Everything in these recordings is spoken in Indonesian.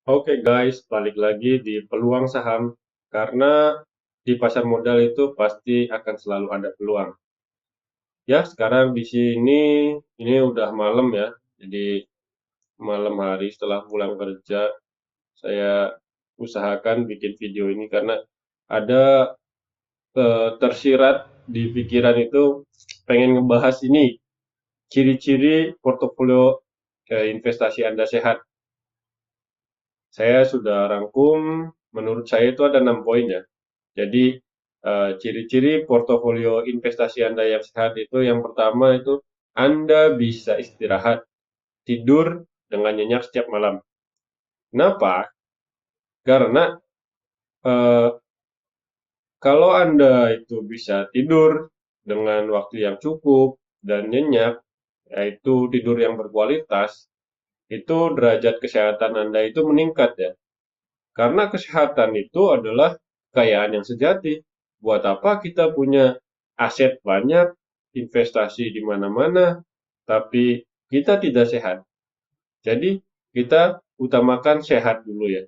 Oke guys, balik lagi di peluang saham karena di pasar modal itu pasti akan selalu ada peluang. Ya, sekarang di sini ini udah malam ya. Jadi malam hari setelah pulang kerja, saya usahakan bikin video ini karena ada tersirat di pikiran itu pengen ngebahas ini ciri-ciri portofolio investasi Anda sehat. Saya sudah rangkum, menurut saya itu ada 6 poin ya. Jadi, ciri-ciri portofolio investasi Anda yang sehat itu yang pertama itu Anda bisa istirahat, tidur dengan nyenyak setiap malam. Kenapa? Karena eh, kalau Anda itu bisa tidur dengan waktu yang cukup dan nyenyak, yaitu tidur yang berkualitas, itu derajat kesehatan Anda itu meningkat ya. Karena kesehatan itu adalah kekayaan yang sejati. Buat apa kita punya aset banyak, investasi di mana-mana, tapi kita tidak sehat. Jadi kita utamakan sehat dulu ya.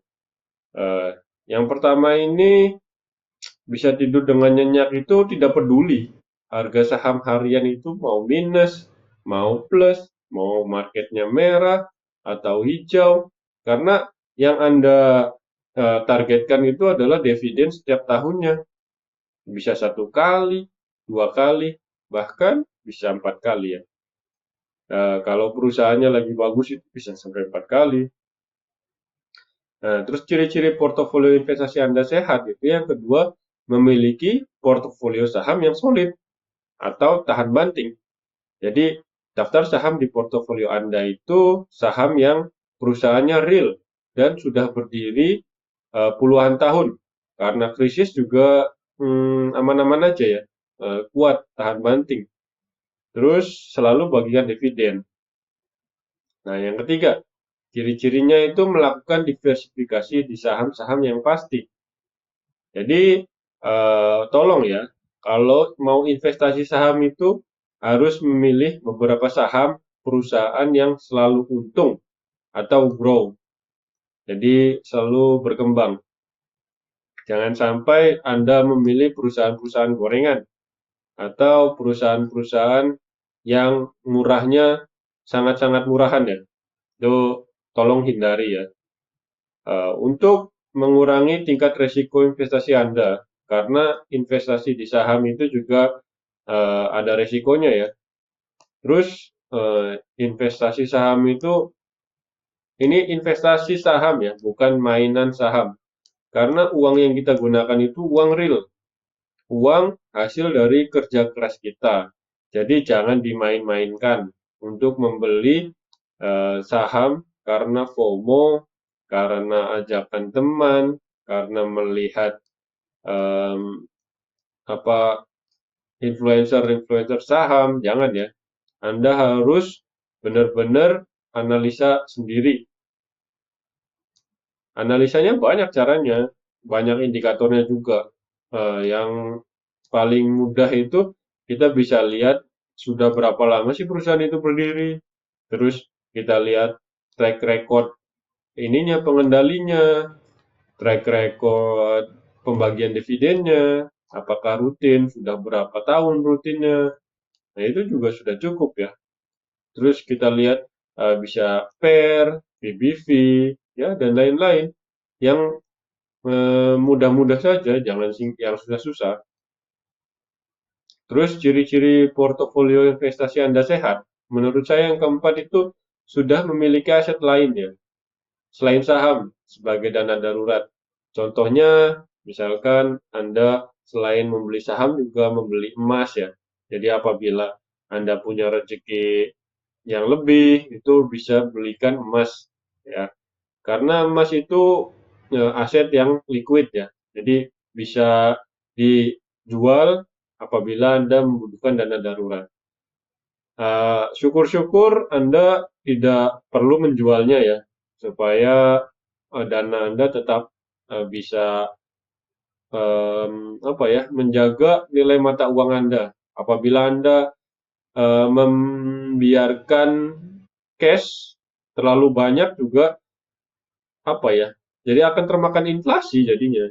Eh, yang pertama ini bisa tidur dengan nyenyak itu tidak peduli harga saham harian itu mau minus, mau plus, mau marketnya merah atau hijau, karena yang Anda targetkan itu adalah dividen setiap tahunnya. Bisa 1 kali, 2 kali, bahkan bisa 4 kali ya. Kalau perusahaannya lagi bagus itu bisa sampai 4 kali. Nah, terus ciri-ciri portofolio investasi Anda sehat itu yang kedua memiliki portofolio saham yang solid atau tahan banting. Jadi daftar saham di portofolio Anda itu saham yang perusahaannya real dan sudah berdiri puluhan tahun. Karena krisis juga aman-aman aja ya, kuat, tahan banting. Terus selalu bagikan dividen. Nah, yang ketiga, ciri-cirinya itu melakukan diversifikasi di saham-saham yang pasti. Jadi, tolong ya, kalau mau investasi saham itu harus memilih beberapa saham perusahaan yang selalu untung atau grow. Jadi, selalu berkembang. Jangan sampai Anda memilih perusahaan-perusahaan gorengan atau perusahaan-perusahaan yang murahnya sangat-sangat murahan ya. Itu tolong hindari ya. Untuk mengurangi tingkat resiko investasi Anda, karena investasi di saham itu juga ada resikonya ya. Terus investasi saham itu ini investasi saham ya, bukan mainan saham. Karena uang yang kita gunakan itu uang real, uang hasil dari kerja keras kita. Jadi jangan dimain-mainkan untuk membeli saham karena FOMO, karena ajakan teman, karena melihat em, apa influencer-influencer saham, jangan ya. Anda harus benar-benar analisa sendiri. Analisanya banyak caranya, banyak indikatornya juga. Yang paling mudah itu kita bisa lihat sudah berapa lama sih perusahaan itu berdiri. Terus kita lihat track record ininya pengendalinya, track record pembagian dividennya, apakah rutin, sudah berapa tahun rutinnya. Nah, itu juga sudah cukup ya. Terus kita lihat bisa PER, PBV, ya dan lain-lain yang mudah-mudah saja, jangan yang susah-susah. Terus ciri-ciri portofolio investasi Anda sehat. Menurut saya yang keempat itu sudah memiliki aset lain ya, selain saham sebagai dana darurat. Contohnya, misalkan Anda selain membeli saham juga membeli emas ya. Jadi apabila Anda punya rezeki yang lebih, itu bisa belikan emas ya. Karena emas itu aset yang liquid ya. Jadi bisa dijual apabila Anda membutuhkan dana darurat. Syukur-syukur Anda tidak perlu menjualnya ya, supaya dana Anda tetap bisa apa ya, menjaga nilai mata uang Anda. Apabila Anda membiarkan cash terlalu banyak juga apa ya? Jadi akan termakan inflasi jadinya.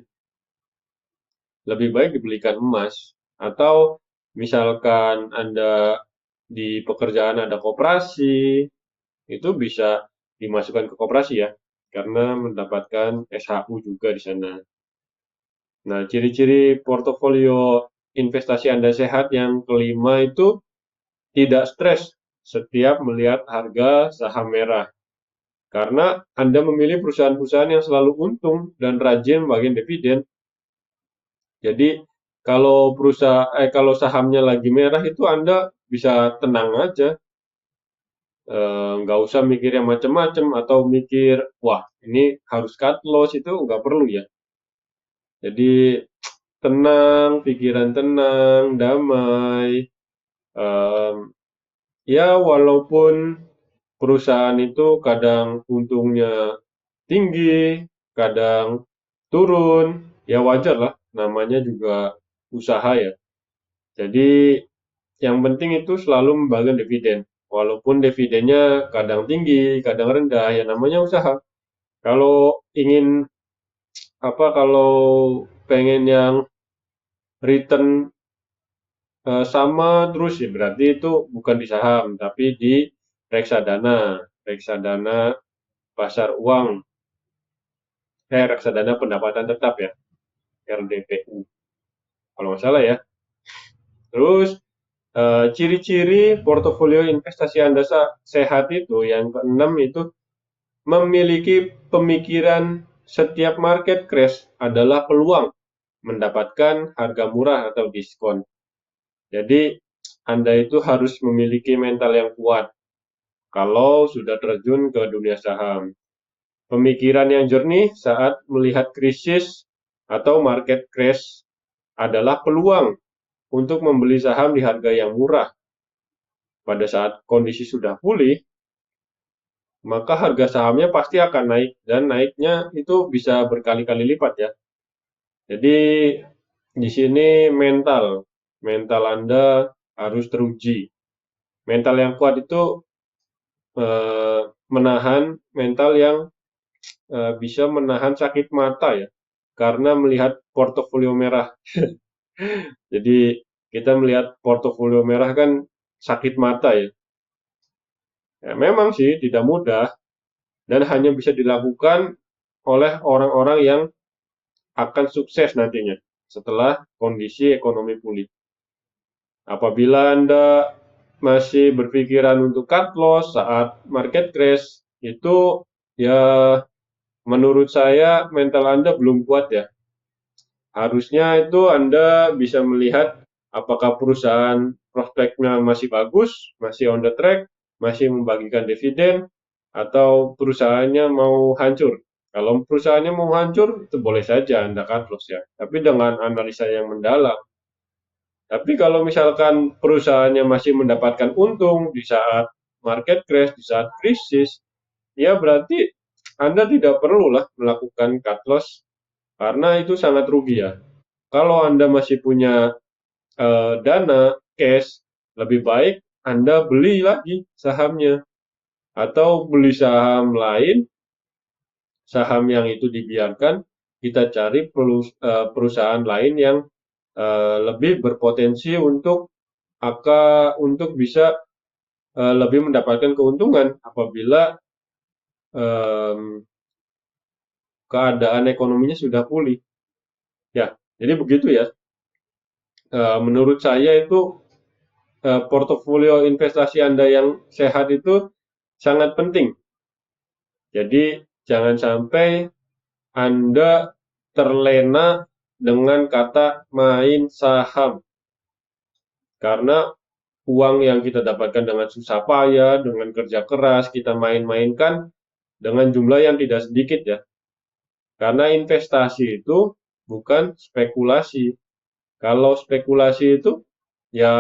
Lebih baik dibelikan emas. Atau misalkan Anda di pekerjaan ada koperasi, itu bisa dimasukkan ke koperasi ya, karena mendapatkan SHU juga di sana. Nah, ciri-ciri portofolio investasi Anda sehat yang kelima itu tidak stres setiap melihat harga saham merah. Karena Anda memilih perusahaan-perusahaan yang selalu untung dan rajin bagian dividen. Jadi kalau sahamnya lagi merah itu Anda bisa tenang aja. Nggak usah mikir yang macam-macam atau mikir, wah ini harus cut loss, itu nggak perlu ya. Jadi tenang, pikiran tenang, damai. Em, Ya walaupun perusahaan itu kadang untungnya tinggi, kadang turun, ya wajar lah, namanya juga usaha ya. Jadi yang penting itu selalu membagikan dividen. Walaupun dividennya kadang tinggi, kadang rendah, ya namanya usaha. Kalau ingin kalau pengen yang return sama terus ya berarti itu bukan di saham, tapi di reksadana. Reksadana pasar uang, reksadana pendapatan tetap ya, RDPU. Kalau nggak salah ya. Terus ciri-ciri portofolio investasi Anda sehat itu yang keenam itu memiliki pemikiran setiap market crash adalah peluang mendapatkan harga murah atau diskon. Jadi Anda itu harus memiliki mental yang kuat kalau sudah terjun ke dunia saham. Pemikiran yang jernih saat melihat krisis atau market crash adalah peluang untuk membeli saham di harga yang murah. Pada saat kondisi sudah pulih, maka harga sahamnya pasti akan naik dan naiknya itu bisa berkali-kali lipat ya. Jadi di sini mental Anda harus teruji. Mental yang kuat itu menahan mental yang bisa menahan sakit mata ya, karena melihat portofolio merah. Jadi kita melihat portofolio merah kan sakit mata ya. Ya, memang sih tidak mudah dan hanya bisa dilakukan oleh orang-orang yang akan sukses nantinya setelah kondisi ekonomi pulih. Apabila Anda masih berpikiran untuk cut loss saat market crash, itu ya menurut saya mental Anda belum kuat ya. Harusnya itu Anda bisa melihat apakah perusahaan prospeknya masih bagus, masih on the track, masih membagikan dividen, atau perusahaannya mau hancur. Kalau perusahaannya mau hancur, itu boleh saja Anda cut loss ya, tapi dengan analisa yang mendalam. Tapi kalau misalkan perusahaannya masih mendapatkan untung di saat market crash, di saat krisis, ya berarti Anda tidak perlulah melakukan cut loss karena itu sangat rugi ya. Kalau Anda masih punya dana cash, lebih baik Anda beli lagi sahamnya atau beli saham lain, saham yang itu dibiarkan, kita cari perusahaan lain yang lebih berpotensi untuk bisa lebih mendapatkan keuntungan apabila em, keadaan ekonominya sudah pulih. Ya, jadi begitu ya. Menurut saya itu portofolio investasi Anda yang sehat itu sangat penting. Jadi jangan sampai Anda terlena dengan kata main saham. Karena uang yang kita dapatkan dengan susah payah, dengan kerja keras, kita main-mainkan dengan jumlah yang tidak sedikit ya. Karena investasi itu bukan spekulasi. Kalau spekulasi itu ya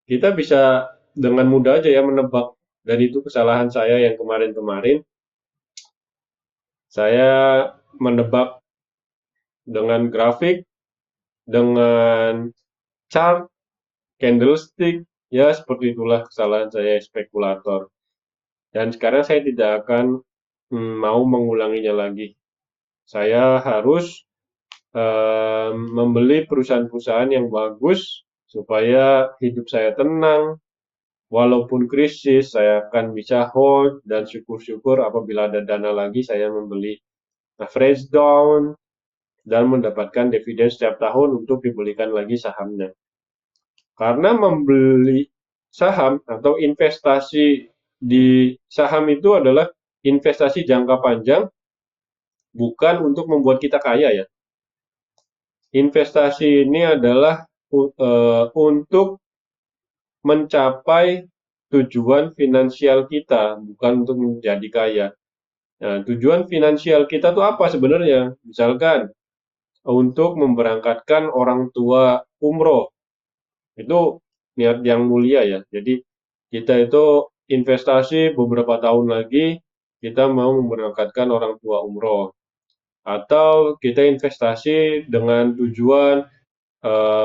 kita bisa dengan mudah aja ya menebak, dan itu kesalahan saya yang kemarin-kemarin. Saya menebak dengan grafik, dengan chart, candlestick, ya seperti itulah kesalahan saya spekulator. Dan sekarang saya tidak akan mau mengulanginya lagi. Saya harus membeli perusahaan-perusahaan yang bagus supaya hidup saya tenang. Walaupun krisis, saya akan bisa hold dan syukur-syukur apabila ada dana lagi saya membeli average down dan mendapatkan dividen setiap tahun untuk dibelikan lagi sahamnya. Karena membeli saham atau investasi di saham itu adalah investasi jangka panjang, bukan untuk membuat kita kaya ya. Investasi ini adalah untuk mencapai tujuan finansial kita, bukan untuk menjadi kaya. Nah, tujuan finansial kita tuh apa sebenarnya? Misalkan untuk memberangkatkan orang tua umroh, itu niat yang mulia ya. Jadi kita itu investasi beberapa tahun lagi kita mau memberangkatkan orang tua umroh, atau kita investasi dengan tujuan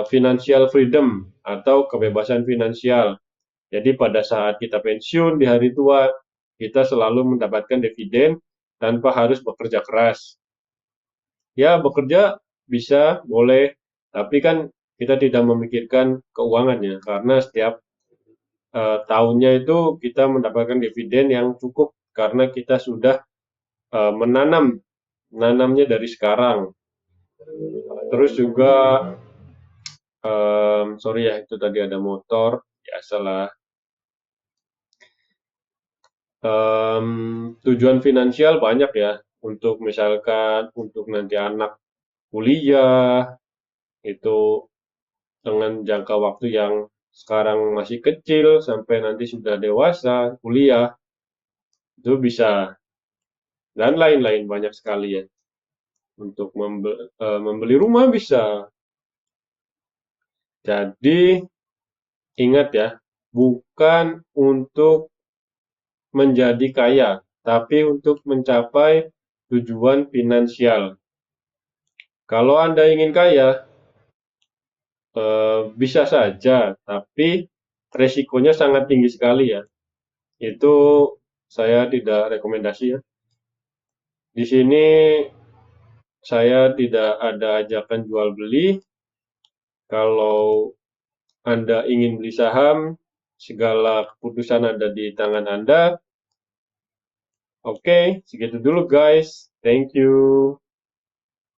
financial freedom atau kebebasan finansial. Jadi pada saat kita pensiun di hari tua, kita selalu mendapatkan dividen tanpa harus bekerja keras. Ya, bekerja bisa, boleh, tapi kan kita tidak memikirkan keuangannya karena setiap tahunnya itu kita mendapatkan dividen yang cukup karena kita sudah menanamnya dari sekarang. Terus juga, sorry ya, itu tadi ada motor, biasalah. Tujuan finansial banyak ya, untuk misalkan untuk nanti anak kuliah, itu dengan jangka waktu yang sekarang masih kecil sampai nanti sudah dewasa, kuliah, itu bisa, dan lain-lain banyak sekali ya. Untuk membeli rumah bisa. Jadi ingat ya, bukan untuk menjadi kaya, tapi untuk mencapai tujuan finansial. Kalau Anda ingin kaya, bisa saja, tapi resikonya sangat tinggi sekali ya. Itu saya tidak rekomendasi ya. Di sini saya tidak ada ajakan jual beli. Kalau Anda ingin beli saham, segala keputusan ada di tangan Anda. Oke, segitu dulu guys. Thank you.